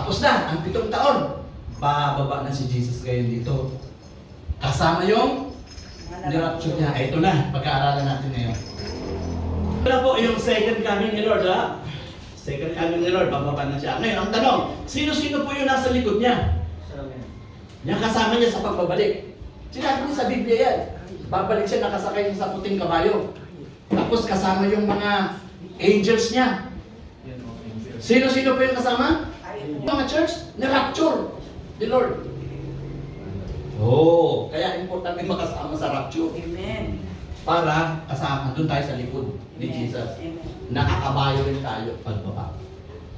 Tapos na ang 7 taon. Bababa na si Jesus ngayon dito. Kasama yung nirapture niya. Ito na, pag-aaralan natin ngayon. Ito na po yung second coming ni Lord, ha? Second coming ni Lord, bababa na siya. Ngayon, ang tanong, sino-sino po yung nasa likod niya? Yung kasama niya sa pagbabalik. Sinabi niya sa Biblia yan. Babalik siya, nakasakay niya sa puting kabayo. Tapos kasama yung mga angels niya. Sino-sino po yung kasama? Mga church, na-rapture the Lord. Oh, kaya importante makasama sa rapture. Amen. Para kasama, doon tayo sa likod ni Jesus. Amen. Nakakabayo rin tayo pagbaba.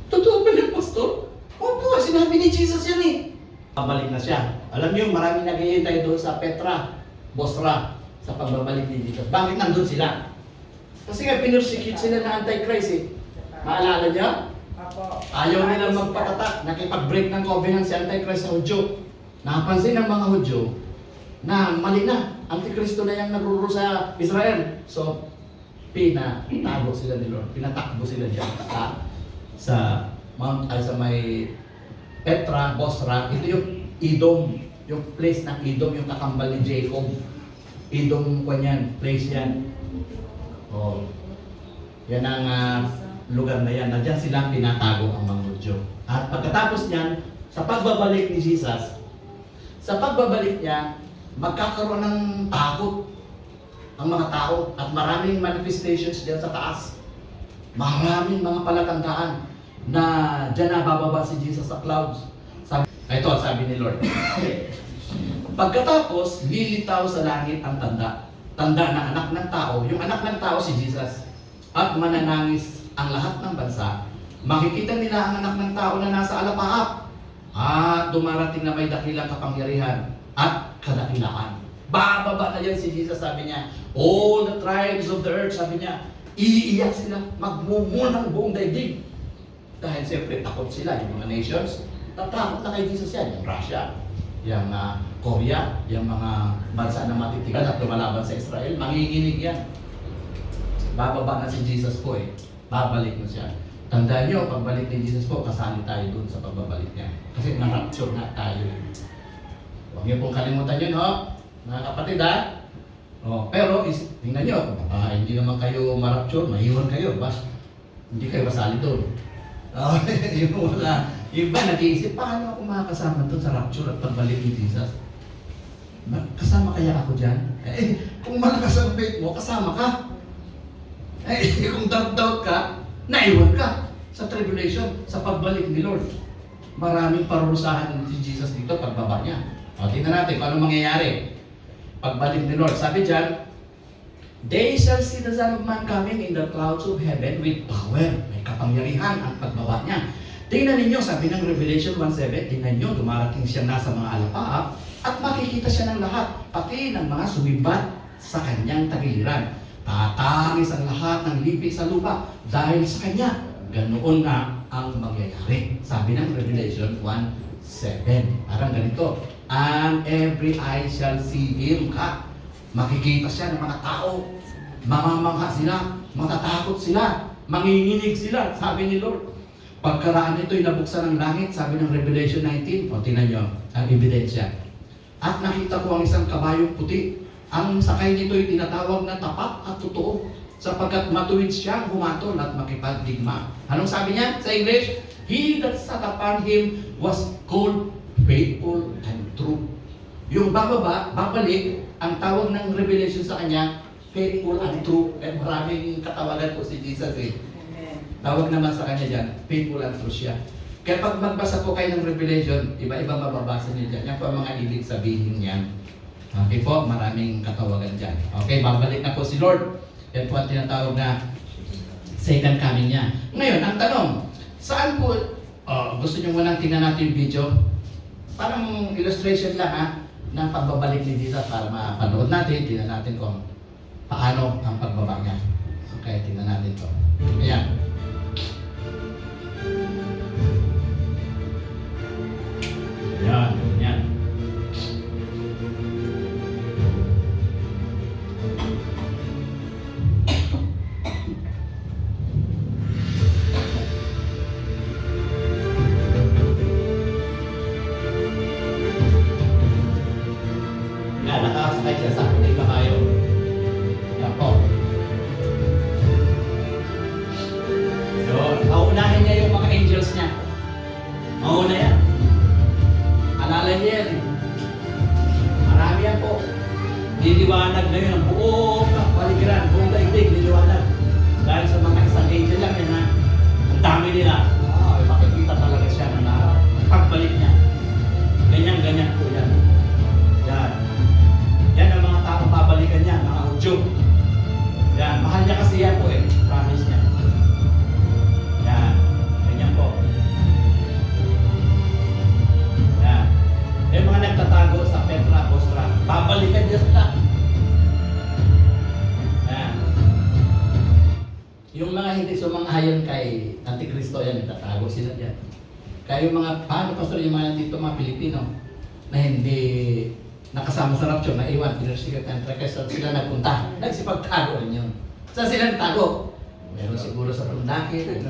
Totoo ba yung pastor? Opo, sinabi ni Jesus yan eh. Pabalik na siya. Alam niyo, maraming naghihintay doon sa Petra, Bosra, sa pagbabalik ni Jesus. Bakit nandun sila? Kasi nga pinursecute sila ng Antichrist eh. Maalala niya? Apo. Ayaw nilang magpatatak, nakipag-break ng covenant si Antichrist sa Hudyo. Napansin ng mga Hudyo na mali na, Antikristo na yung nagruro sa Israel. So, pinatago sila ni Lord, pinatakbo sila dyan sa may Petra, Bosra. Ito yung Edom, yung place ng Edom, yung kakambal ni Jacob. Edom ko yan, place yan. Oh, yan ang lugar na yan. Nandiyan sila pinatago ang mga Hudyo. At pagkatapos niyan, sa pagbabalik ni Jesus, sa pagbabalik niya, magkakaroon ng takot ang mga tao at maraming manifestations diyan sa taas. Maraming mga palatandaan na diyan na bababa si Jesus sa clouds. Sabi ni Lord. Pagkatapos, lilitaw sa langit ang tanda. Tanda ng anak ng tao. Yung anak ng tao si Jesus. At mananangis ang lahat ng bansa. Makikita nila ang anak ng tao na nasa alapaap. At dumarating na may dakilang kapangyarihan at kadakilaan. Bababa na yan si Jesus, sabi niya. All the tribes of the earth, sabi niya, iiyak sila, magmumul ng buong daigdig. Dahil siyempre takot sila, yung mga nations. Tatakot na kay Jesus yan, yung Russia, yung Korea, yung mga bansa na matitigan at lumalaban sa Israel, manginginig yan. Bababa na si Jesus po eh. Babalik na siya. Tandaan nyo, pagbalik ni Jesus po, kasali tayo dun sa pagbabalik niya. Kasi na-rapture na tayo. Huwag niyo pong kalimutan yun, ho? Mga kapatid, ha? Oh, pero, tingnan nyo, hindi naman kayo ma-rapture, maiwan kayo, hindi kayo masali dun. Yung wala. Yung iba, nag-iisip, paano ako makakasama dun sa rapture at pagbalik ni Jesus? Kasama kaya ako dyan? Kung malakas ang faith mo, kasama ka. Kung doubt ka, naiwan ka sa tribulation, sa pagbalik ni Lord. Maraming parurusahan si Jesus dito pagbaba niya. O, tingnan natin kung ano mangyayari. Pagbalik ni Lord. Sabi dyan, they shall see the Son of Man coming in the clouds of heaven with power. May kapangyarihan ang pagbaba niya. Tingnan ninyo, sabi ng Revelation 1:7, tingnan nyo, dumarating siya nasa mga alapaap at makikita siya ng lahat, pati ng mga sumimbat sa kanyang tagiliran. Tatangis ang lahat ng lipi sa lupa dahil sa kanya. Ganoon nga ang mangyayari. Sabi ng Revelation 1:7. Parang ganito. And every eye shall see him. Makikita siya ng mga tao. Mamamangha sila. Matatakot sila. Manginginig sila. Sabi ni Lord. Pagkaraan nito'y nabuksan ng langit. Sabi ng Revelation 19. O, tingnan nyo ang ebidensya. At nakita ko ang isang kabayong puti. Ang sakay nito'y tinatawag na tapat at totoo sapagkat matuwid siyang humatol at makipagdigma. Anong sabi niya sa English? He that sat upon him was called faithful and true. Yung babalik, ang tawag ng Revelation sa kanya, faithful and true. At maraming katawagan po si Jesus eh. Tawag naman sa kanya dyan, faithful and true siya. Kaya pag magbasa po kayo ng Revelation, iba-iba mababasa niyo dyan. Yan po ang mga ibig sabihin niyan. Okay po, maraming katawagan dyan. Okay, babalik na po si Lord. Yan po ang tinatawag na second coming niya. Ngayon, ang tanong, saan po, gusto nyo munang tingnan natin yung video? Parang illustration lang ha, ng pagbabalik ni Jesus para mapanood natin, tingnan natin kung paano ang pagbaba niya. Okay, tingnan natin to. Ayan. Ayan, ayan. Kaya yung mga, paano pastor, yung mga dito mga Pilipino na hindi nakasama sa rapture, na iwan, pinarsikat ng trakes, sila nagpunta. Nagsipagtago rin yun. Saan sila nagtago? Meron siguro sa Tundakit,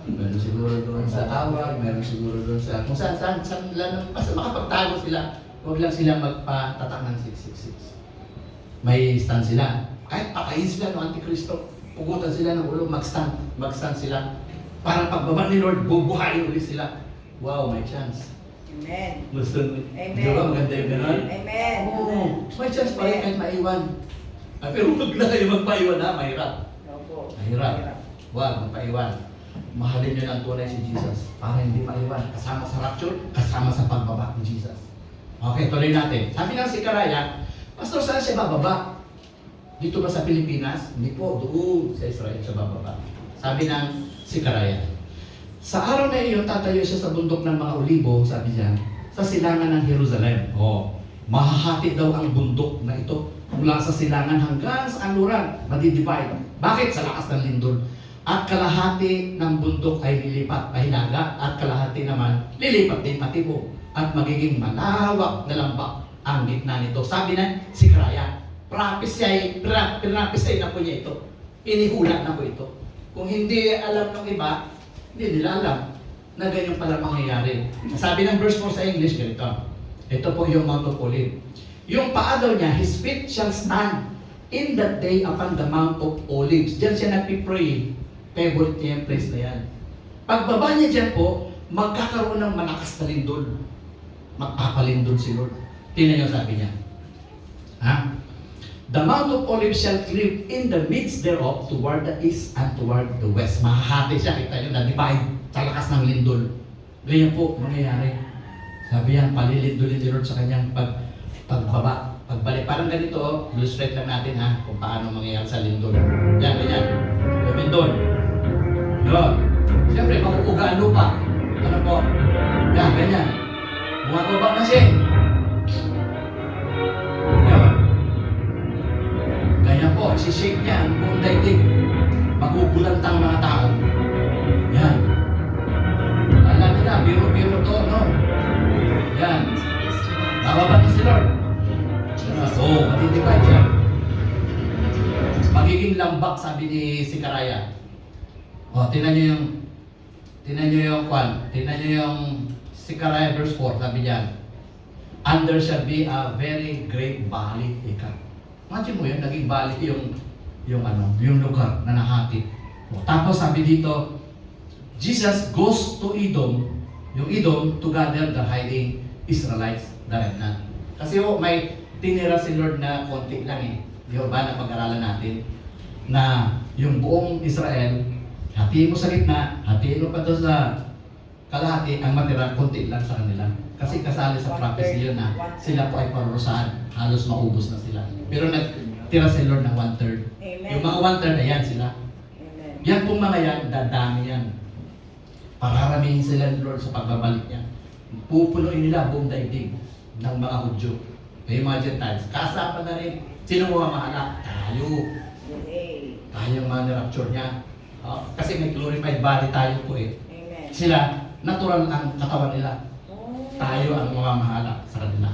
meron siguro doon sa Tawag, meron siguro doon sa kung saan lang, basta makapagtago sila. Huwag lang sila magpatatak ng 666. May stand sila. Kahit patayin sila ng Antikristo, pugutan sila ng ulo, mag-stand sila. Para pagbaba ni Lord, bubuhayin ulit sila. Wow, may chance. Amen. Gusto mo? Amen. Di ba maganda yung gano'n? Amen. Oo, may chance pa rin kahit maiwan. Pero huwag na kayo magpaiwan ha, mahirap. Opo. Mahirap. Huwag magpaiwan. Mahalin nyo ng tunay si Jesus para hindi maiwan. Kasama sa rapture, kasama sa pagbaba ni Jesus. Okay, tuloy natin. Sabi ng si Karaya, Pastor, saan siya bababa? Dito ba sa Pilipinas? Hindi po, doon sa Israel siya bababa. Sabi ng si Karaya, sa araw na iyon, tatayo siya sa bundok ng mga olibo, sabi niya, sa silangan ng Jerusalem. Mahahati daw ang bundok na ito mula sa silangan hanggang sa kanluran, madidivide. Bakit? Sa lakas ng lindol. At kalahati ng bundok ay lilipat pahilaga at kalahati naman lilipat din patibo at magiging malawak na lambak ang gitna nito. Sabi na si Karaya, pinapisay na po niya ito. Inihula na po ito. Kung hindi alam ng iba, hindi nila alam na ganyan pala mangyayari. Sabi ng verse 4 sa English, ganito. Ito po yung Mount of Olives. Yung paa daw niya, his feet shall stand in that day upon the Mount of Olives. Diyan siya nagpipray. Favorite niya yung place na yan. Pagbaba niya dyan po, magkakaroon ng malakas na lindol. Magpapalindol si Lord. Tingnan niyo sabi niya. Ha? The Mount of Olives shall cleave in the midst thereof toward the east and toward the west. Mahahati siya, kita nyo, na-divide sa lakas ng lindol. Ganyan po, mangyayari. Sabi yan, palilindolin ni Lord sa kanyang pagbaba, pagbalik. Parang ganito, illustrate lang natin ha, kung paano mangyayari sa lindol. Yan, ganyan. Lindol. Yun. Siyempre, makukugaan lupa. Ano po? Yan, ganyan. Bumababa na siya. Yun. Kaya po, isi-shake niya ang buong daigdig. Magugulantang mga tao. Yan. Alam nila, biro-biro to, no? Yan. Bababa na si Lord. Matitipay siya. Magiging lambak, sabi ni si Karaya. Tingnan nyo yung si Karaya verse 4, sabi niya, and there shall be a very great valley. Imagine mo yun, naging valley yung lugar na nahati. Tapos sabi dito, Jesus goes to Edom, yung Edom, to gather the hiding Israelites, the remnant. Kasi may tinira si Lord na konti lang eh. Di ba na pag-aralan natin na yung buong Israel, hatiin mo sa gitna, hatiin mo pa doon sa kalahati, ang matira, konti lang sa kanila. Kasi kasali sa prophecy yun na sila po ay parurusahan, halos maubos na sila. Pero nagtira si Lord ng 1/3. Yung mga 1/3 na yan sila. Amen. Yan pong mga yan, dadami yan. Pararamihin sila ni Lord sa pagbabalik niya. Pupunuin nila buong daigdig ng mga Hudyo. May mga Gentiles. Kasama na rin. Sino mo mahala? Tayo. Tayo ang mga rapture niya. Kasi may glorified body tayo po eh. Amen. Sila, natural ang katawan nila. Tayo ang mamamahala sa kanila.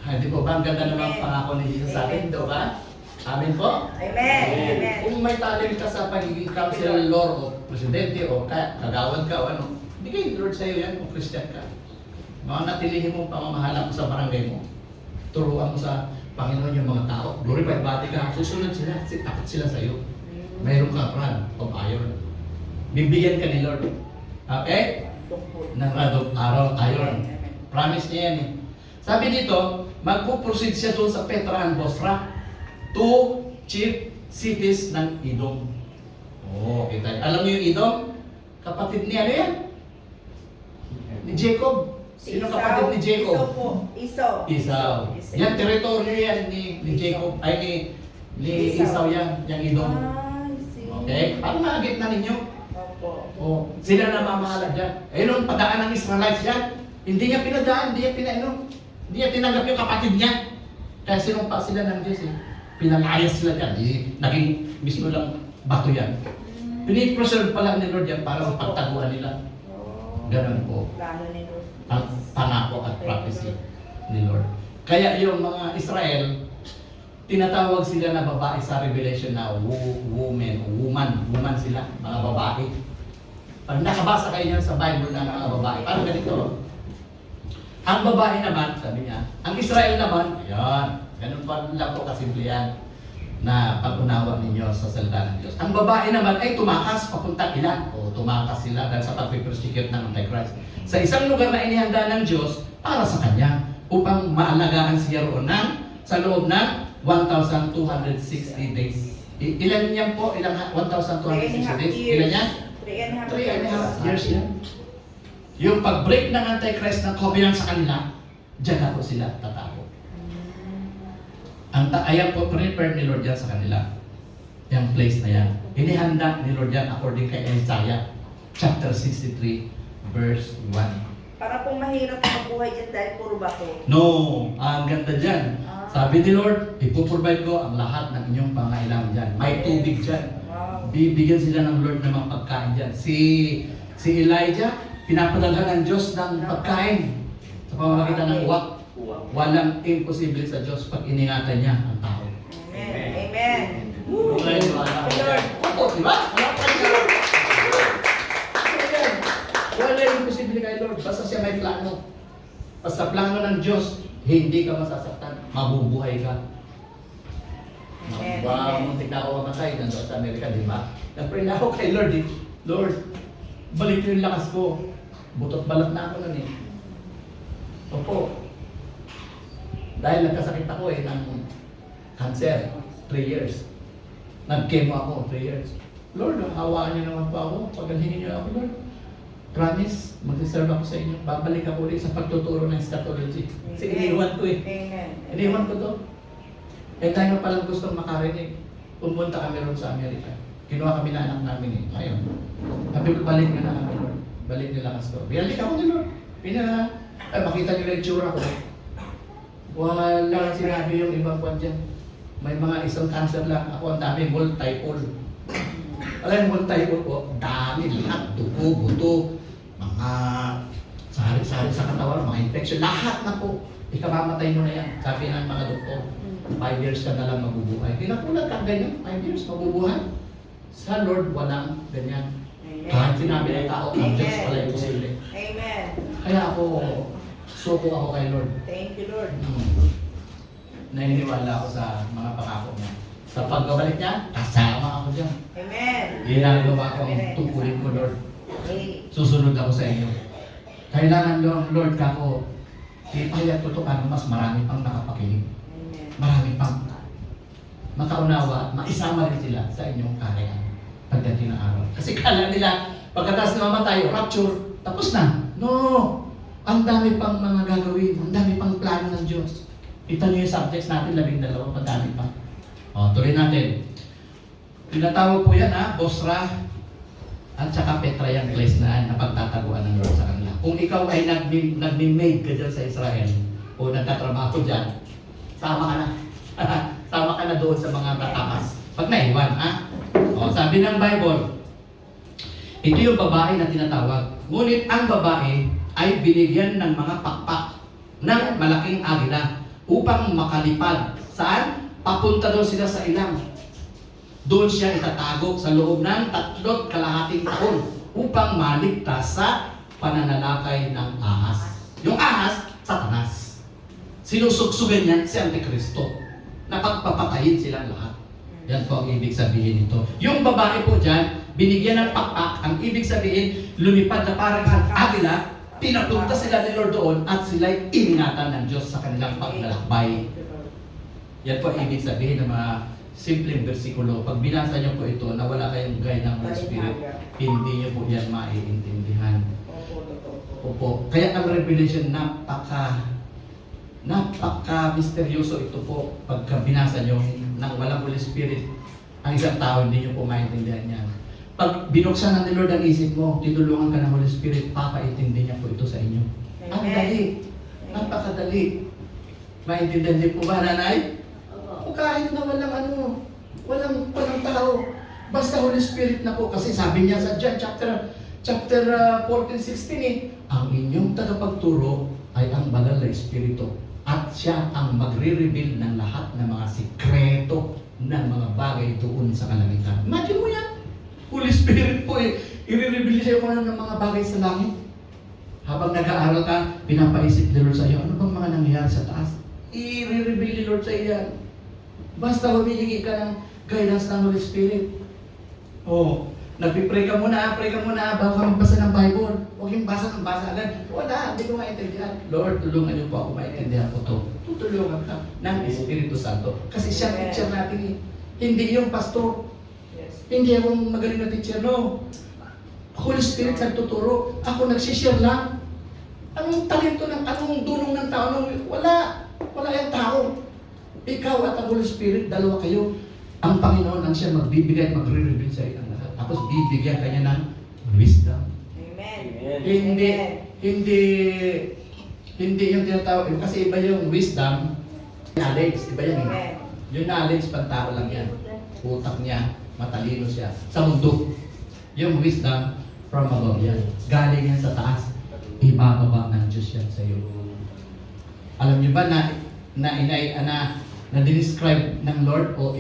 Di po ba? Ang ganda naman pangako ni Jesus sa atin, di ba? Amen po? Amen. Amen. Kung may talent ka sa pagiging councilor o presidente o kagawad ka o ano, hindi kayo Lord sa'yo yan kung Christian ka. Mga natilihin mong pamamahala mo sa barangay mo. Turuan mo sa Panginoon yung mga tao. Glorified body ka, susunod sila, takot sila sa'yo. Mayroon kang rod of iron. Bibigyan ka ni Lord. Okay? Ng rod of iron. Promise niya yan eh. Sabi dito, magpuproceed siya doon sa Petra and Bosra, two chief cities ng Edom. Kita. Alam niyo yung Edom? Kapatid ni ano yan? Ni Jacob. Sino kapatid ni Jacob? Isaw. Yan, teritoryo yan ni Jacob. Ay, ni Isaw yan, yung Edom. Okay? Paano makagit na ninyo? Sila na mamahala dyan. Nung padaan ng Israelites yan, hindi niya pinadaan, hindi niya tinanggap yung kapatid niya. Kaya sinumpa sila ng Diyos eh. Pinalayas sila dyan. Naging mismo lang bato yan. Pinipreserve pala ni Lord yan para sa pagtaguan nila. Ganun po Plano ni Lord. ang pangako at prophecy ni Lord. Kaya yung mga Israel, tinatawag sila na babae sa Revelation na woman sila, mga babae. Pag nakabasa kayo yan sa Bible ng mga babae, parang ganito. Ang babae naman, sabi niya, ang Israel naman, ayan, ganun pa lang po kasimple yan na pag-unawa ninyo sa salita ng Diyos. Ang babae naman ay tumakas papunta ilan o tumakas sila dahil sa pag-persecute ng Antichrist sa isang lugar na inihanda ng Diyos para sa Kanya upang maalagaan siya roon sa loob ng 1,260 days. Ilan yan po? Ilang 1,260 days? Ilan yan? 3.5 years yan. Yung pag-break ng Antichrist ng covenant sa kanila, diyan na po sila tatago. Ayan po, prepared ni Lord yan sa kanila. Yung place na yan. Inihanda ni Lord yan according kay Isaiah chapter 63 verse 1. Para pong mahirap mabuhay dyan dahil puro bato. No, ang ganda dyan. Sabi ni Lord, ipoprovide ko ang lahat ng inyong pangailangan dyan. May tubig dyan. Wow. Bibigyan sila ng Lord ng mga pagkain dyan. Si Elijah, pinapadalhan ng Diyos ng pagkain sa pamamagitan ng uwak. Walang imposible sa Diyos pag iningatan niya ang tao. Amen. Amen. Okay, Lord. Opo, di ba? Walang imposible kay Lord. Basta siya may plano. Basta plano ng Diyos, hindi ka masasaktan. Mabubuhay ka. Amen. Muntik na ako mamatay nandun sa Amerika, di ba? Nag-pray na ako kay Lord. Lord, balik ko yung lakas ko. Butot balat na ako nun eh. Opo. Dahil nagkasakit ako ng cancer, 3 years. Nag-chemo ako, 3 years. Lord, hawaan niyo naman po ako. Pagalhingin niyo ako, Lord. Promise, magsiserve ako sa inyo. Babalik ako ulit sa pagtuturo ng eschatology. Kasi iniwan ko eh. Amen. Iniwan ko to. Eh tayo palang gustong makarinig. Pumunta kami ron sa Amerika. Kinuha kami na anak namin eh. Ngayon, sabi ko, balik niyo na kami, Lord. Balik niyo lakas ko. Binalik ako ni Lord. Makita niyo na yung tsura ko. Wala sinabi yung ibang kwan dyan. May mga isang cancer lang. Ako ang dami, multiple. Alam yung multiple ko, dami lahat. Dugo, buto, mga sari-sari sa katawan, mga infection. Lahat na po. Ikamamatay mo na yan. Sabi ng mga doktor, 5 years ka na lang mabubuhay. Pinakulat ka ganyan, 5 years mabubuhay. Sa Lord, walang ganyan. Amen. Kahit sinabi ng tao, ang Diyos wala yung posible. Amen. Kaya ako, suko ako kay Lord. Thank you, Lord. Naniniwala ako sa mga pangako niya. Sa pagbabalik niya, kasama ako dyan. Amen. Ginagawa ko ang tungkulin ko, Lord. Amen. Susunod ako sa inyo. Kailangan Lord kako, ipahayag ko ito para mas marami pang nakapakinig. Amen. Marami pang makaunawa, maisama rin sila sa inyong karyan pagdating ng araw. Kasi kala nila, pagkatapos na mamatay, rapture, tapos na. No! Ang dami pang mga gagawin, ang dami pang plano ng Diyos. Ito niyo yung subjects natin, 12, madami pa. O, tuloy natin. Tinatawag po yan Bosra at saka Petra yung place na pagtataguan ng Lord sa kanila. Kung ikaw ay nagmi-made ka dyan sa Israel o nagtatrabaho dyan, sama ka na. Sama ka na doon sa mga tatakas. Pag naiwan, O, sabi ng Bible, ito yung babae na tinatawag. Ngunit ang babae ay binigyan ng mga pakpak ng malaking agila upang makalipad. Saan? Papunta doon sila sa ilang. Doon siya itatago sa loob ng 3.5 taon upang maligtas sa pananalakay ng ahas. Yung ahas, Satanas. Sinusugsugan niya si Antikristo na pagpapatayin silang lahat. Yan po ang ibig sabihin nito. Yung babae po dyan, binigyan ng pakpak. Ang ibig sabihin, lumipad na parang agila, pinapunta sila ni Lord doon at sila'y iningatan ng Diyos sa kanilang paglalakbay. Yan po ang ibig sabihin ng mga simpleng versikulo. Pag binasa niyo po ito na wala kayong guide ng Holy Spirit, hindi niyo po yan maiintindihan. Opo. Kaya ang Revelation napaka-misteryoso ito po. Pagka binasa niyo ng walang Holy Spirit, ang isang tao hindi niyo po maintindihan yan. Pag binuksan ng Lord ang isip mo, tinulungan ka ng Holy Spirit, papaintindi niya po ito sa inyo. Ang dali. Napakadali. Maintindihan niyo po ba, nanay? O kahit na walang tao, basta Holy Spirit na po. Kasi sabi niya sa John chapter chapter 14-16 eh. Ang inyong tagapagturo ay ang banal na Espiritu at siya ang magre-reveal ng lahat ng mga sikreto ng mga bagay doon sa kalangitan. Imagine mo yan. Holy Spirit po eh. I-reveal sa'yo kung ano ng mga bagay sa langit. Habang nag-aaral ka, pinapaisip ni Lord sa iyo, ano bang mga nangyayari sa taas? I-reveal ni Lord sa iyo yan. Basta humihingi ka ng guidance ng Holy Spirit. Oh, nagpipray ka muna bago ka magbasa ng Bible. Huwag yung basa ng basa agad. Wala, hindi ko maintindihan. Lord, tulungan niyo po ako maintindihan ko to. Tutulungan ka ng Espiritu Santo. Kasi siya ang teacher natin eh. Hindi yung pastor. Hindi akong magaling na teacher, no. Holy Spirit nagtuturo. Ako nagsishare lang. Anong talento anong dunong ng tao? Wala. Wala yung tao. Ikaw at ang Holy Spirit, dalawa kayo. Ang Panginoon ang siya magbibigay at magre-reveal sa iyo ng lahat. Tapos bibigyan kanya ng wisdom. Amen. Hindi yung tinatawag. Kasi iba yung wisdom, knowledge. Iba yan. Amen. Yung knowledge, pantao lang yan. Utak niya, matalino siya. Sa mundo. Yung wisdom, from above yan. Galing yan sa taas. Ibababa ng Diyos yan sa iyo. Alam niyo ba na describe ng Lord o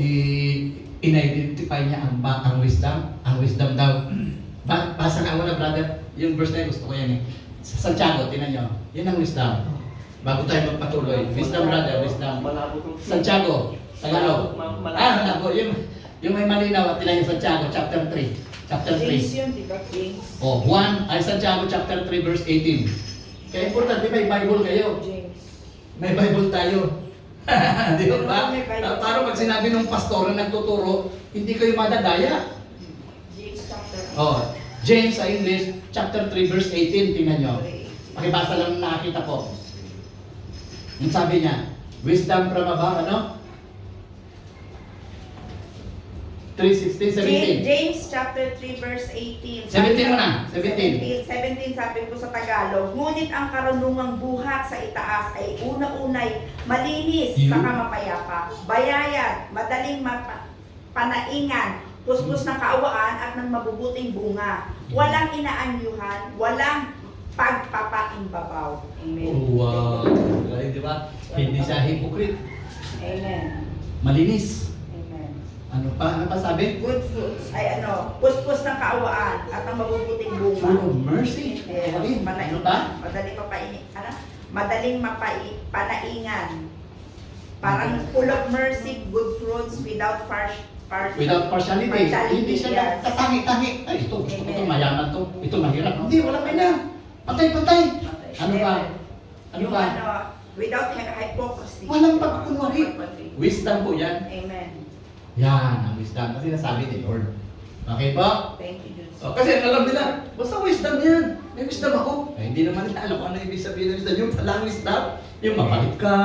in-identify niya ang wisdom? Ang wisdom daw. Basa nga muna, brother. Yung verse na yun, gusto ko yan eh. Sa Santiago, tinan nyo. Yan ang wisdom. Bago tayo magpatuloy. Wisdom, brother, wisdom. Santiago, Tagalog. Malabo. Yung may malinaw, tinan nyo Santiago, chapter 3. Chapter 3. James yun, di ba? James. Santiago chapter 3 verse 18. Kaya importante may Bible kayo. James. May Bible tayo. Di ba? May Bible. Para pag sinabi ng pastor na nagtuturo, hindi kayo madadaya. James chapter. James sa English, chapter 3 verse 18. Tingnan nyo. Pakibasa lang nakakita ko. Yung sabi niya, wisdom from above, ano? 3:16, 17. James chapter 3 verse 18. 17 mo na, 17. 17 sabi ko sa Tagalog. Ngunit ang karunungang buhat sa itaas ay una-unay malinis Yun. saka mapayapa, bayayat, madaling panaingan, puspos ng kaawaan at ng mabubuting bunga. Walang inaanyuhan, walang pagpapaimbabaw. Amen. Oh, wow. Galing, di ba? Hindi siya hypocrite. Amen. Malinis. Amen. Ano pa sabi? Good fruits ay puspos ng kaawaan at ang mabubuting bunga. Full of mercy. Yes, Ano ba? Madaling panaingan. Parang full of mercy, good fruits without Without partiality. Hindi siya yes. nagtatangi-tangi. Ay, ito, gusto ko ito, Amen. mayaman to. Ito, mahirap. Hindi, walang ganyan. Patay-patay. Ano ba? Ano Yung ba? without hypocrisy. Walang pagkukunwari. Wisdom po yan. Amen. Yan, ang wisdom. Kasi nasabi ni Lord. Okay po? Thank you, Jesus. Kasi alam nila, basta wisdom yan. May wisdom ako. Hindi naman nila alam kung ano ibig sabihin ng wisdom. Yung palang wisdom, yung mapalit ka,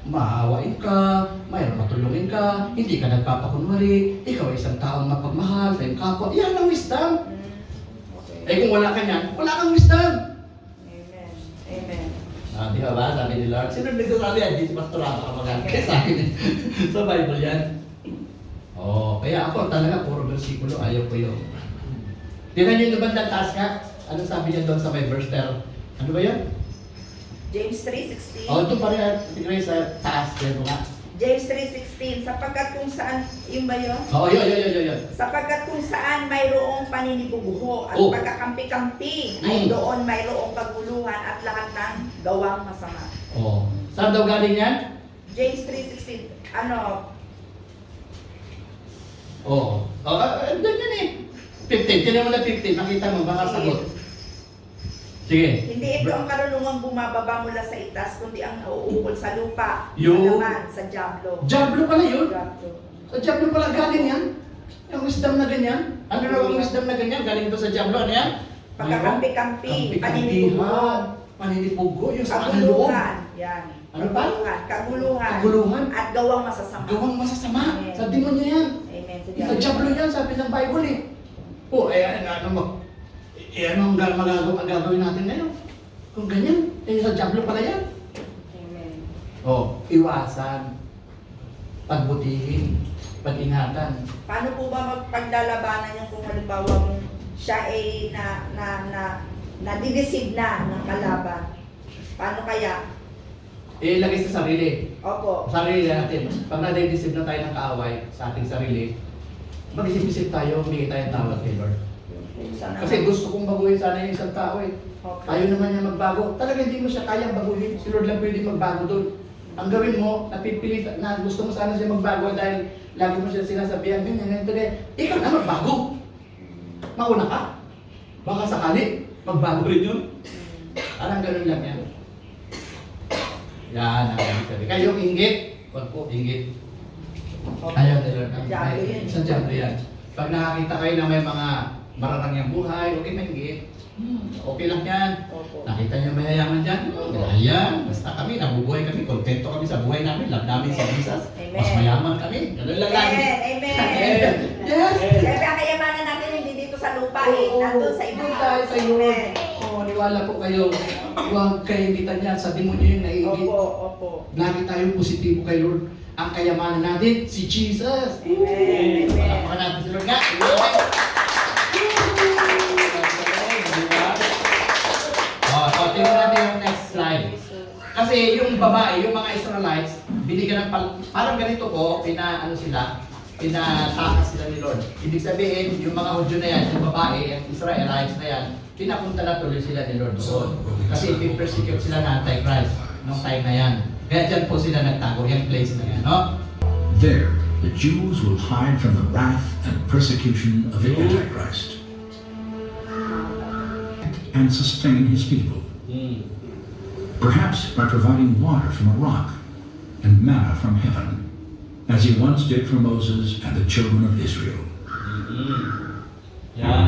maawain ka, mayroon matulungin ka, hindi ka nagpapakunwari, ikaw ay isang taong mapagmahal sa iyong kapwa. Yan ang wisdom. Okay. Kung wala ka niyan, wala kang wisdom. Amen. Amen. Di ba? Sabi ni Lord. Sino nagsasabi yan? Di si Pastor Rama ka mag sa akin. Sa Bible yan. Kaya ako talaga puro versikulo, ayaw ko yun. Tingnan niyo yung bandang taas nga. Ano sabi niya doon sa may verse 10? Ano ba yun? James 3:16. Ito pa rin tingnan sa taas. Yan nga. James 3:16, sapagkat kung saan, yun ba yun? Yun. Sapagkat kung saan mayroong paninibubuho at pagkakampi-kampi, ay doon mayroong kaguluhan at lahat ng gawang masama. Saan daw galing yan? James 3:16, Ganyan eh. 15. Tinan mo na 15. Nakita mo, baka sagot. Sige. Hindi ito ang karunungang bumababa mula sa itaas, kundi ang nauukol sa lupa, Yung- sa diablo. Diablo pala yun. Diablo. Sa Diablo pala galing yan. Yung wisdom na ganyan. Ano raw ang wisdom na ganyan? Galing ba sa Diablo? Ano yan? Pagkakampi-kampi, Kampi-kampihan. Paninipugo. Yung sa kaloob. kaguluhan, yan. Ano pa? Kaguluhan, Kaguluhan. at gawang masasama. Gawang masasama. Amen. Sa demonyo yan. Amen. Sa Diablo yan, sabi ng Bible eh. Ano mo? Ano ang gagawin natin ngayon? Kung ganyan, sa Diablo pala yan. Amen. Iwasan. Pagbutihin. Pag-ingatan. Paano po ba magpaglalabanan yung kung halimbawa mong siya ay nadideceive na ng kalaban. Paano kaya? Ilagay sa sarili. Opo. Sarili natin. Pag na-deceive na tayo ng kaaway sa ating sarili, mag-isip-isip tayo, humingi tayo ng tawad kay Lord. Sana. Kasi gusto kong baguhin sana yung isang tao eh. Okay. Ayaw naman niya magbago. Talaga hindi mo siya kayang baguhin. Si Lord lang pwede magbago doon. Ang gawin mo, napipilit na gusto mo sana siya magbago dahil lagi mo siya sinasabihan, ganyan, ganyan. Ikaw na magbago. Mauna ka. Baka sakali, magbago rin yun. Parang ganun lang yan. Yan, ang ibig sabihin. Kayong inggit, wag po, inggit. Ayaw ni Lord. Diablo yan. Isang diablo yan. Pag nakakita kayo na may mga mararangyang buhay, okay mainggit. Okay lang yan. Opo. Nakita niyo mayayaman dyan? Ayan, basta kami, nabubuhay kami, kontento kami sa buhay namin, love namin si Jesus. Amen. Mas mayaman kami. Ganun lang lagi. Amen. Amen. Yes. Siyempre, ang kayamanan natin hindi dito sa lupa eh. Nandun sa Doon iba. tayo sa iyo. Amen. Maniwala po kayo. Huwag kainitan niya sa demonyo yung naiigit. Opo, opo. Lagi tayong positibo kay Lord. Ang kayamanan natin, si Jesus. Amen. Amen. Palakpakan natin si Lord nga. Tingnan natin yung next slide. Kasi yung babae, yung mga Israelites, binigyan ng parang ganito po, pinatakas sila ni Lord. Ibig sabihin, yung mga Hudyo na yan, yung babae, yung Israelites na yan, pinapunta na tuloy sila ni Lord doon. Kasi pipersecute sila ng Antichrist nung time na yan. Kaya dyan po sila nagtago, yung place na yan, no? There, the Jews will hide from the wrath and persecution of the Antichrist and sustain his people, perhaps by providing water from a rock and manna from heaven, as he once did for Moses and the children of Israel. Yan.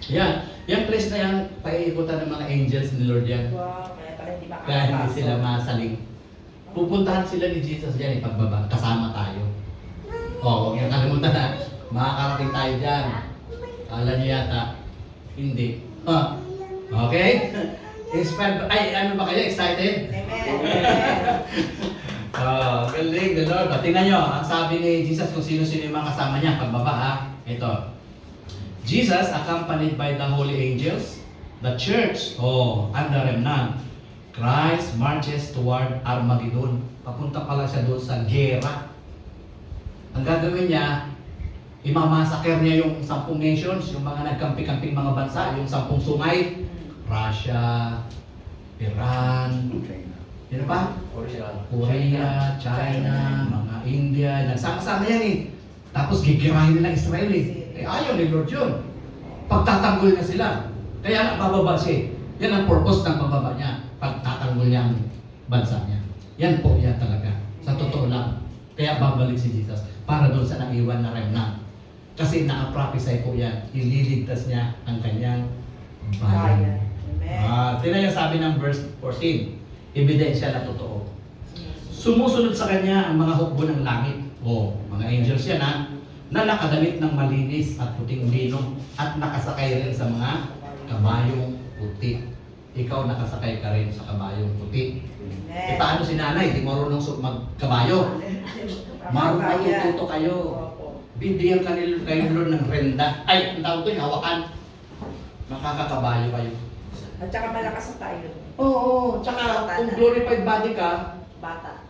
Yan. Yung place na yan, paiikutan ng mga angels ni Lord yan. Wow, kaya pala hindi Kaya hindi sila masaling. Pupuntahan sila ni Jesus yan, pagbaba. Kasama tayo. Oo, huwag yung kalimutan na. Makakarating tayo dyan. Kala niyo yata. Hindi. Okay? Inspired. Ay, ano ba kayo? Excited? Amen. Galing, the Lord. Tingnan nyo, ang sabi ni Jesus kung sino-sino yung mga kasama niya. Pagbaba ha. Ito. Jesus accompanied by the holy angels, the church, and the remnant. Christ marches toward Armageddon. Papunta pala siya doon sa gera. Ang gagawin niya, imamasaker niya yung 10 nations, yung mga nagkampi-kamping mga bansa, yung 10 sungay. Russia, Iran, yun ba? Korea, China, mga India, nagsama-sama yan eh. Tapos gigirahin nila Israel eh. Ayaw ni Lord yun. Pagtatanggol niya sila. Kaya bababa siya. Yan ang purpose ng pababa niya. Pagtatanggol niya ang bansa niya. Yan po, yan talaga. Sa totoo lang. Kaya babalik si Jesus para doon sa naiwan na remnant. Kasi na-prophesy po yan. Ililigtas niya ang kanyang bayan. Amen. Tingnan niyo sabi ng verse 14. Ebidensya na totoo. Sumusunod sa kanya ang mga hukbo ng langit. Mga angels yan ha. Na nakadamit ng malinis at puting lino at nakasakay rin sa mga kabayong puti. Ikaw nakasakay ka rin sa kabayong puti. Amen. Paano si nanay? Di marunong magkabayo. Matututo kayo. Bibigyan kayo Lord ng renda. Ay, ang tawag ko yung hawakan. Makakakabayo kayo. At saka malakas ang tayo. Oo, tsaka kung glorified body ka, Bata.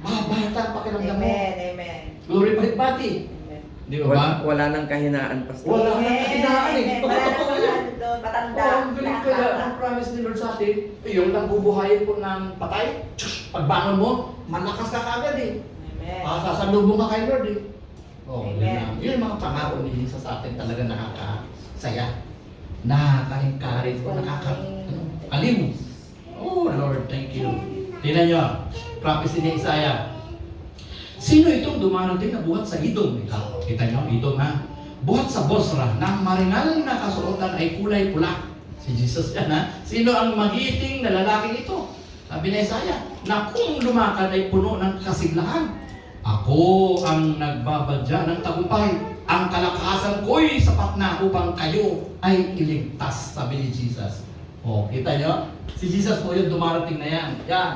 bata pakiramdam mo. Amen. Amen. Glorified body. Amen. Di ba ba? Wala nang kahinaan, Pastor. Wala nang kahinaan eh. Amen. Wala nang wala doon. Matanda. Ang galing kaya ang promise ni Lord sa atin, yung nagbubuhayin po ng patay, pagbangon mo, malakas ka kagad eh. Amen. Sasalubong ka kay Lord eh. Amen. Yun lang. Yun yung mga pangako ni Jesus sa atin talaga nakakasaya. Nakaka-encourage o aliw. Oh Lord, thank you. Tingnan nyo, prophecy ni Isaiah. Sino itong dumarating na buhat sa Edom? Kita nyo, Edom ha? Buhat sa Bosra, na marinal na kasuotan ay kulay pula. Si Jesus yan ha? Sino ang magiting na lalaking ito? Sabi ni Isaiah, na kung lumakad ay puno ng kasiglahan. Ako ang nagbabadya ng tagumpay. Ang kalakasan ko'y sapat na upang kayo ay iligtas, sabi ni Jesus. Kita nyo? Si Jesus po yung dumarating na yan. Yan.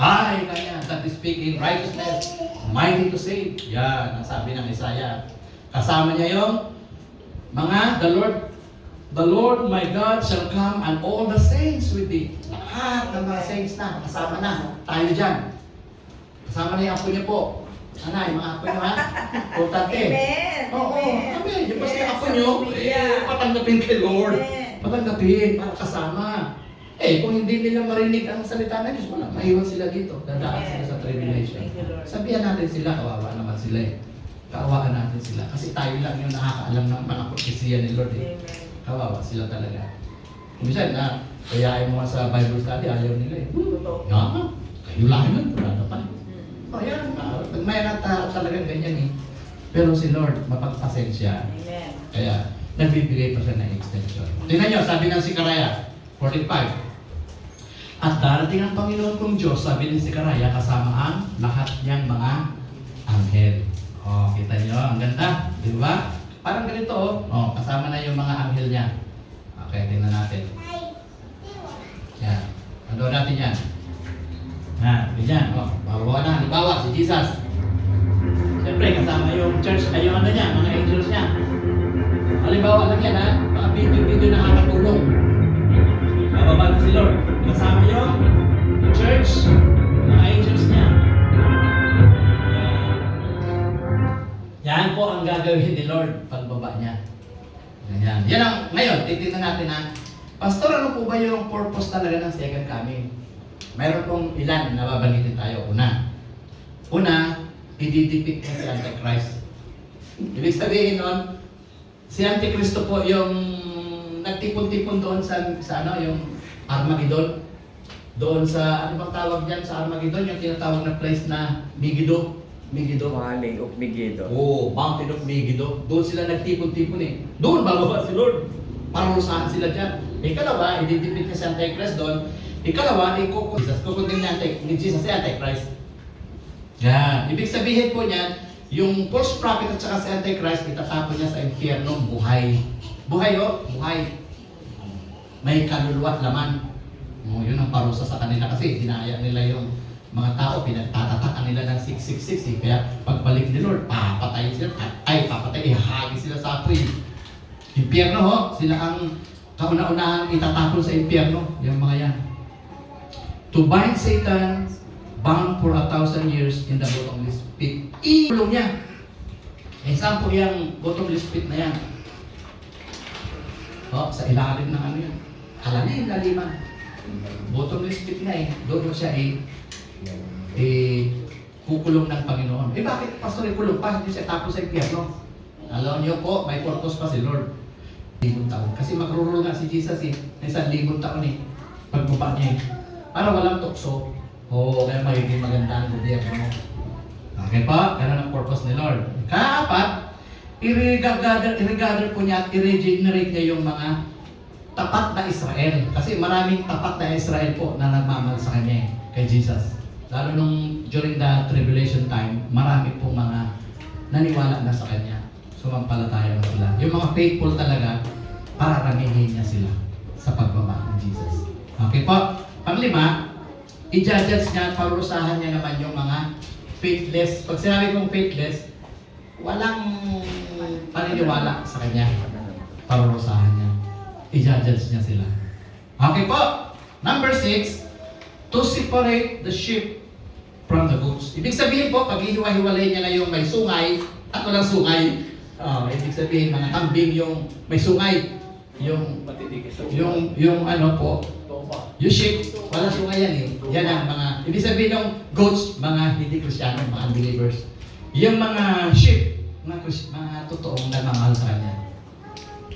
Ay, kanya, that is speak in righteousness, mighty to save. Yan, ang sabi ng Isaiah. Kasama niya yung mga the Lord my God shall come and all the saints with thee. Lahat ng mga saints na, kasama na. Tayo dyan. Kasama na yung apo niya po. Sana, yung mga apo niyo ha? Importante. Amen. Oo, amen. Yung basta Yes, apo niyo, patanggapin kay Lord. Amen. Patanggapin para kasama. Kung hindi nila marinig ang salita ng Diyos, wala, maiwan sila dito. Dadaan sila sa tribulation. Thank you, Lord. Sabihan natin sila, kawawa naman sila eh. Kaawaan natin sila. Kasi tayo lang yung nakakaalam ng mga propesya ni Lord eh. Amen. Kawawa sila talaga. Minsan na, kaya mo sa Bible study, ayaw nila eh. Totoo. Kayo lang yun, wala na pa. Mm. Ayan, may tao talagang ganyan eh. Pero si Lord, mapagpasensya. Amen. Kaya, nagbibigay pa siya ng extension. Tingnan nyo, sabi ng Sikaraya, 45. At darating ang Panginoon kong Diyos, sabi ni Sikaraya, kasama ang lahat niyang mga anghel. Kita nyo, ang ganda. Di ba? Parang ganito, kasama na yung mga anghel niya. Okay, tingnan natin. Yan. Ano natin yan? Ganyan. Bawa na. Halimbawa, si Jesus. Siyempre, kasama yung church, ay yung ano niya, mga angels niya. Halimbawa lang yan, ha? Mga video-video na nakakatulong. Bababa na si Lord. Kasama yung church, mga angels niya. Yan po ang gagawin ni Lord pagbaba niya. Ganyan. Yan ang, ngayon, titignan natin ha. Pastor, ano po ba yung purpose talaga ng second coming? Mayroon pong ilan na babanggitin tayo. Una, i-depict niya si Antichrist. Ibig sabihin nun, si Antichristo po yung nagtipon-tipon doon sa ano, yung Armageddon. Doon sa, ano bang tawag dyan sa Armageddon? Yung tinatawag na place na Megiddo. Valley of Megiddo. Mountain of Megiddo. Doon sila nagtipon-tipon eh. Doon bababa si Lord. Parusahan sila dyan. Ikalawa, i-depict niya si Antichrist doon. Ikalawa, kukuntin ni Jesus si Antichrist. Yan. Ibig sabihin po niyan, yung false prophet at saka si Antichrist, itatapon niya sa impyerno, buhay. Buhay buhay. May kaluluwa at laman. Yun ang parusa sa kanila kasi dinaya nila yung mga tao, pinagtatatakan nila ng 666 eh. Kaya pagbalik ni Lord, papatayin sila, ihahagi sila sa apoy. Impyerno sila ang kauna-unahan itatapon sa impyerno, yung mga yan. To bind Satan, bound for 1,000 years in the bottomless pit. Iulong niya. Example yung bottomless pit na yan. Sa ilalim ng ano yan. Laliman. Bottomless pit na eh. Doon siya kukulong ng Panginoon. Bakit pastor kulong pa? Hindi siya tapos sa impyerno. Alam niyo po, may purpose pa si Lord. 1,000 taon. Kasi magrurul nga si Jesus na 1,000 taon pagbaba niya para walang tukso. Kaya magiging maganda ang gobyerno mo. Okay pa? Ganun ang purpose ni Lord. Kaapat, i-regather po niya at i-regenerate niya yung mga tapat na Israel. Kasi maraming tapat na Israel po na nagmamahal sa kanya kay Jesus. Lalo nung during the tribulation time, marami pong mga naniwala na sa kanya. Sumampalataya na sila. Yung mga faithful talaga, pararamihin niya sila sa pagbaba ng Jesus. Okay po? Panglima, i-judge niya, parusahan niya naman yung mga faithless. Pag sinabi kong faithless, walang paniniwala sa kanya. Parusahan niya. I-judge niya sila. Okay po? Number 6, to separate the sheep from the goats. Ibig sabihin po, pag hiwa-hiwalay niya na yung may sungay at walang sungay, ibig sabihin, mga kambing yung may sungay, yung ano po, yung sheep, walang sungay yan eh. Yan ang mga, ibig sabihin ng goats, mga hindi Kristiyano, mga unbelievers. Yung mga sheep, mga totoong nagmamahal sa kanya.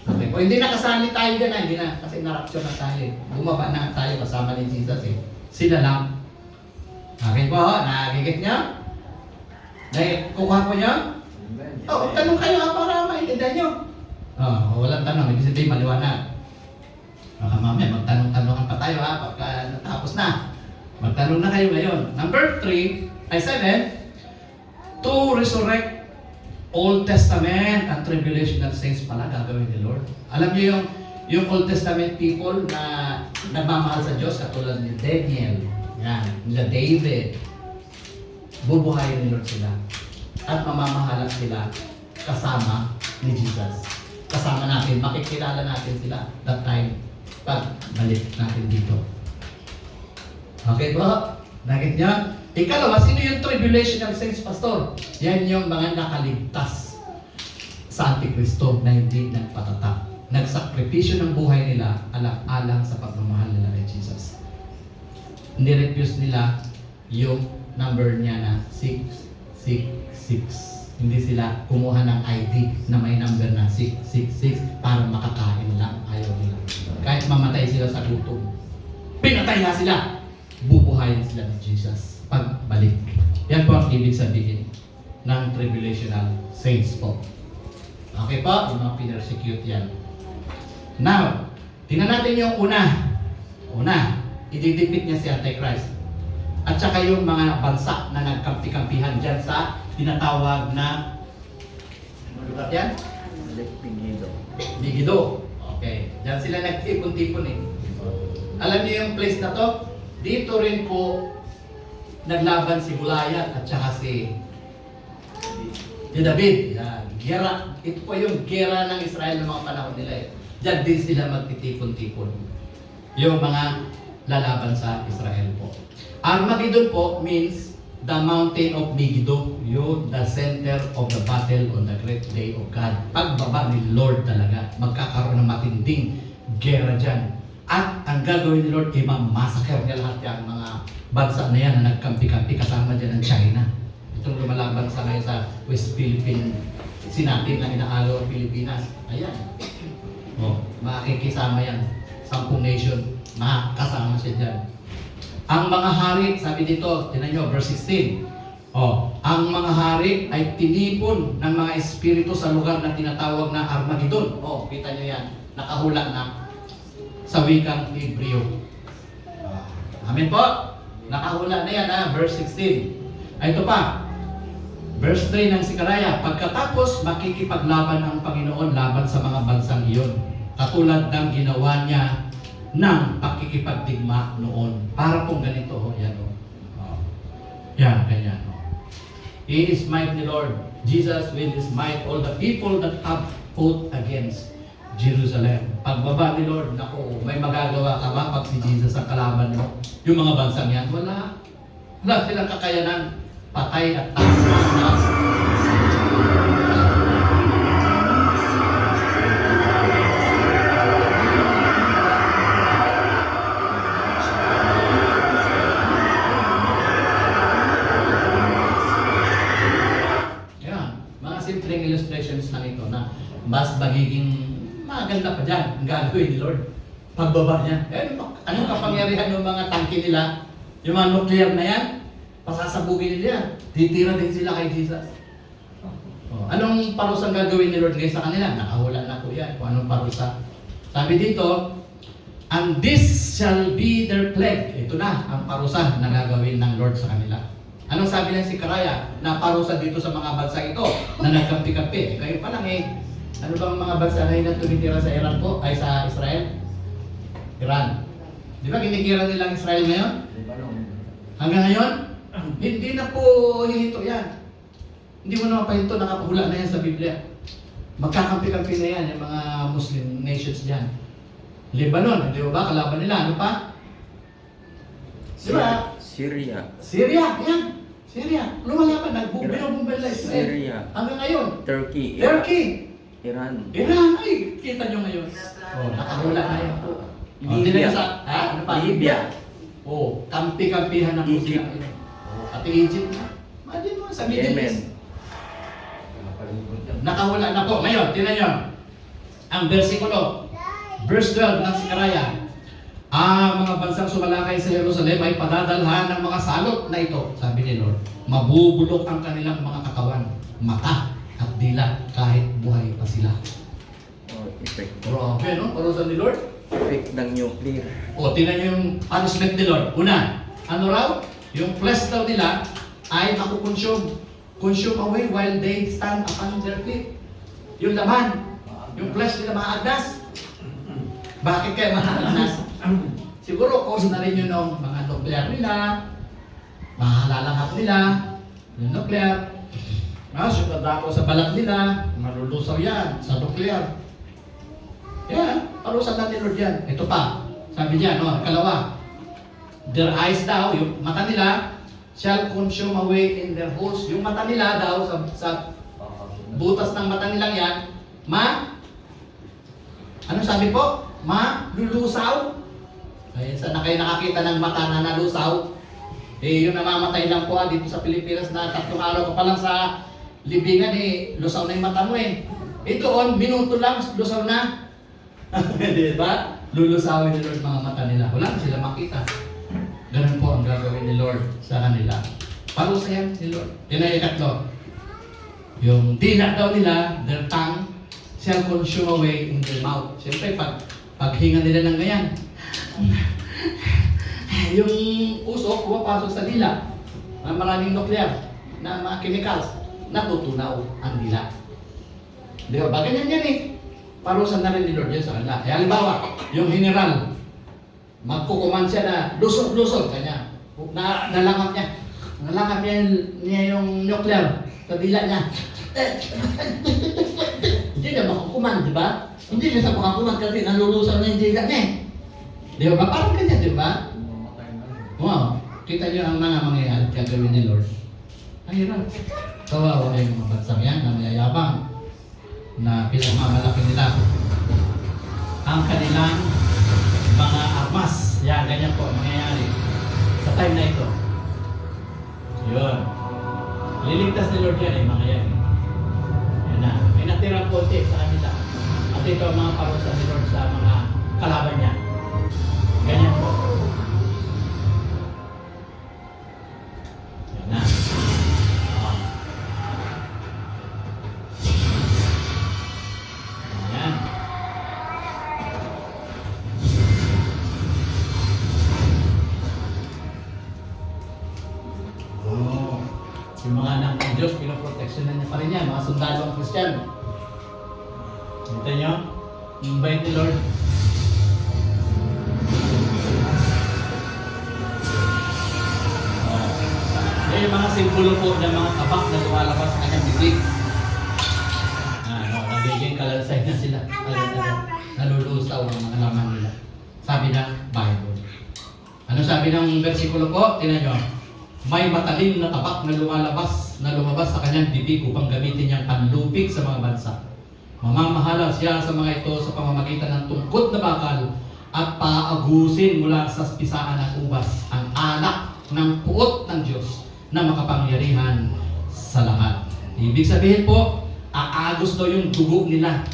Okay. O hindi nakasali tayo dyan, hindi na, kasi na-rapture na tayo. Bumaba na tayo kasama ni Jesus eh. Sila lang. Okay po, nakikit niyo? Kukuha po niyo? Tanong kayo para maintindihan niyo. Walang tanong, ibig sabihin maliwanag. Mamaya, magtanong-tanongan pa tayo pagka natapos na. Magtanong na kayo ngayon. Number 7, to resurrect Old Testament and tribulational saints pala gagawin ni Lord. Alam niyo yung Old Testament people na nagmamahal sa Diyos katulad ni Daniel, nila David, bubuhayin ni Lord sila at mamamahalan sila kasama ni Jesus. Kasama natin, makikilala natin sila that time pag balik natin dito. Okay po? Nakit niya? Ikalawa, sino yung tribulational saints, Pastor? Yan yung mga nakaligtas sa Antikristo na hindi nagpatatak. Nagsakripisyo ng buhay nila alang-alang sa pagmamahal nila kay Jesus. Nirefuse nila yung number niya na 666. Hindi sila kumuha ng ID na may number na 666 para makakain lang. Ayaw nila. Kahit mamatay sila sa gutom. Pinatay na sila. Bubuhayin sila ni Jesus pagbalik. Yan po ang ibig sabihin ng tribulational saints po. Okay po? Yung mga pinersecute yan. Now, tingnan natin yung una. Una, ididipit niya si Antichrist. At saka yung mga bansa na nagkampi-kampihan dyan sa tinatawag na ano lugar yan? Megiddo. Megiddo. Okay. Diyan sila nagtipon-tipon eh. Alam niyo yung place na to? Dito rin po naglaban si Goliath at saka si David. Yan. Gera. Ito po yung gera ng Israel ng mga panahon nila eh. Diyan din sila magtitipon-tipon. Yung mga lalaban sa Israel po. Armageddon po means the mountain of Megiddo. Yun, the center of the battle on the great day of God. Pagbaba ni Lord talaga. Magkakaroon ng matinding gera dyan. At ang gagawin ni Lord ay mamassacre niya lahat yung mga bansa na yan na nagkampi-kampi kasama dyan ng China. Itong lumalaban sa ngayon sa West Philippine sinatin na inaalo ang Pilipinas. Ayan. Makikisama yan. 10 nation. Makakasama siya dyan. Ang mga hari, sabi dito, tinan nyo, verse 16. Ang mga hari ay tinipon ng mga espiritu sa lugar na tinatawag na Armageddon. Kita nyo yan. Nakahula na sa wikang Hebreo. Amen po. Nakahula na yan, verse 16. Ito pa. Verse 3 ng Sikaraya, pagkatapos makikipaglaban ang Panginoon laban sa mga bansang iyon, katulad ng ginawa niya ng pakikipagdigma noon. Para pong ganito, yan o. Yan, ganyan. He is might the Lord. Jesus will smite all the people that have fought against Jerusalem. Pagbaba ni Lord, naku, may magagawa ka ba pag si Jesus ang kalaban mo? Yung mga bansang yan, wala. Wala silang kakayanan. Patay at taas. Simpleng illustrations na ito na mas magiging maganda pa dyan ang gagawin ni Lord. Pagbaba niya. Anong kapangyarihan ng mga tangke nila? Yung mga nuclear na yan, pasasabugin nila yan. Titira din sila kay Jesus. Anong parusang gagawin ni Lord ngayon sa kanila? Nakahula na po yan kung anong parusa. Sabi dito, and this shall be their plague. Ito na ang parusa na gagawin ng Lord sa kanila. Anong sabi ng Sikaraya na parusa dito sa mga bansa ito na nagkampi-kampi? Kayo pa lang eh. Ano bang mga bansa na yun na tumitira sa Iran po? Ay sa Israel? Iran. Di ba kinikiran nilang Israel ngayon? Hanggang ngayon? Hindi na po hihito yan. Hindi mo naman pahinto, nakapahula na yan sa Biblia. Magkakampi-kampi na yan yung mga Muslim nations dyan. Lebanon, di ba? Kalaban nila. Ano pa? Di ba? Syria. Syria, yan. Syria. Lumalaban, nagbumbay na Israel. Syria. Hanggang ngayon. Turkey. Turkey. Iran. Iran. Ay, kita nyo ngayon. Nakahula na yan. Libya. Ano pa? Libya. Kampi-kampihan ng Muslim. Pati Egypt na. Imagine mo, sa Middle Yemen. East. Nakahula na po. Ngayon, tinan nyo. Ang versikulo. Verse 12 ng Sikaraya. Ang mga bansang sumalakay sa Jerusalem ay padadalhan ng mga salot na ito, sabi ni Lord. Mabubulok ang kanilang mga katawan, mata at dila kahit buhay pa sila. Effect. Grabe, no? Parusa ni Lord. Effect ng nuclear. Tingnan nyo yung punishment ni Lord. Una, ano raw? Yung flesh daw nila ay makukonsume. Consume away while they stand upon their feet. Yung laman, yung flesh nila maagdas. Bakit kaya maagdas? Siguro cause na rin yun ng mga nuclear nila, mahalalanghap nila, yung nuclear, sugat ako sa balat nila, malulusaw yan sa nuclear. Yan, parusa na ni Lord yan. Ito pa, sabi niya, no, kalawa, their eyes daw, yung mata nila, shall consume away in their holes. Yung mata nila daw, sa butas ng mata nilang yan, ano sabi po? Malulusaw. Ay, saan na kayo nakakita ng mata na nalusaw? Eh, yung namamatay lang po dito sa Pilipinas na 3 araw ka pa lang sa libingan, lusaw na yung mata mo eh. Doon, minuto lang, lusaw na. Di ba? Lulusawin ni Lord mga mata nila. Wala na sila makita. Ganun po ang gagawin ni Lord sa kanila. Parusa yan ni Lord. Yun ay ikatlo. Yung dila daw nila, their tongue shall consume away in their mouth. Siyempre, paghinga nila ng ganyan, yung usok pumapasok sa dila. Maraming nuclear na mga chemicals, natutunaw ang dila. Di ba? Ganyan yan eh. Parusa na rin ni Lord yan sa kanila. Eh, halimbawa, yung general, magkukuman siya na lusot-lusot kanya. Nalangap niya yung nuclear sa dila niya. Hindi na makakuman, di ba? Hindi na sa makakuman kasi nalulusaw na yung dila niya eh. Di ba? Parang ganyan, di ba? Wow. Kita niyo ang mga mangyayari gagawin ni Lord. Ang hirap. Kawawa yung mga bansang yan na mayayabang na pinamamalaki nila ang kanilang mga armas. Yan, ganyan po ang mangyayari sa time na ito. Yun. Liligtas ni Lord yan mga yan. Yan na. May natirang konti sa kanila. At ito ang mga parusa ni Lord sa mga kalaban niya. Ganyan po. Yan na. Yan. Yung mga anak ng Diyos, pinoproteksyonan niya pa rin yan, mga sundalo ang Kristiyano. Kita niyo? Yung bait ni Lord. Yung mga simbolo po ng mga tabak na lumalabas sa kanyang bibig. Nagiging kalansay na sila. Nalulusaw ang mga laman nila. Sabi ng Bible. Ano sabi ng versikulo po? Tingnan nyo. May matalim na tabak na lumabas sa kanyang bibig upang gamitin niyang panlupig sa mga bansa. Mamamahala siya sa mga ito sa pamamagitan ng tungkod na bakal at paagusin mula sa pisaan ng ubas ang anak ng puot ng Diyos na makapangyarihan sa lahat. Ibig sabihin po, aagos daw yung dugo nila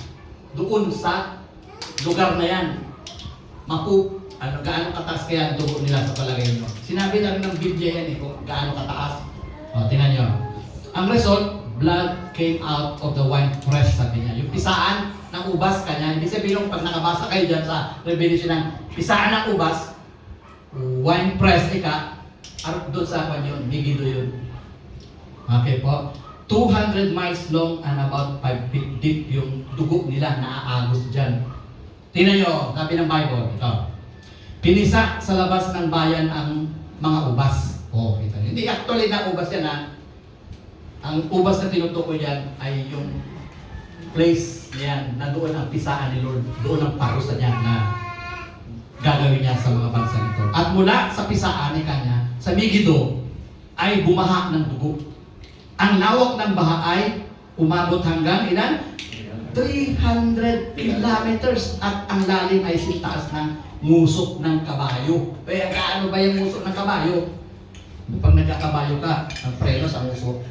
doon sa lugar na yan. Gaano kataas kaya ang dugo nila sa palagay nyo? Sinabi na rin ng Biblia yan kung gaano kataas. Tingnan nyo. Ang result, blood came out of the wine press, sabi niya. Yung pisaan ng ubas kanya, hindi sabihin pag nakabasa kayo dyan sa Revelation ng pisaan ng ubas, wine press, doon sa kwan yun, Megiddo yun. Okay po. 200 miles long and about 5 feet deep yung dugo nila na aagos dyan. Tingnan nyo, sabi ng Bible, ito. Pinisa sa labas ng bayan ang mga ubas. Kita nyo. Hindi actually na ubas yan ha. Ang ubas na tinutukoy yan ay yung place yan na doon ang pisaan ni Lord. Doon ang parusa niya na gagawin niya sa mga bansa nito. At mula sa pisaan ni kanya, sa Megiddo, ay bumaha ng dugo. Ang lawak ng baha ay umabot hanggang ilan? 300 kilometers at ang lalim ay sintaas ng musok ng kabayo. Kaya gaano ba yung musok ng kabayo? Pag nagkakabayo ka, ang preno sa musok,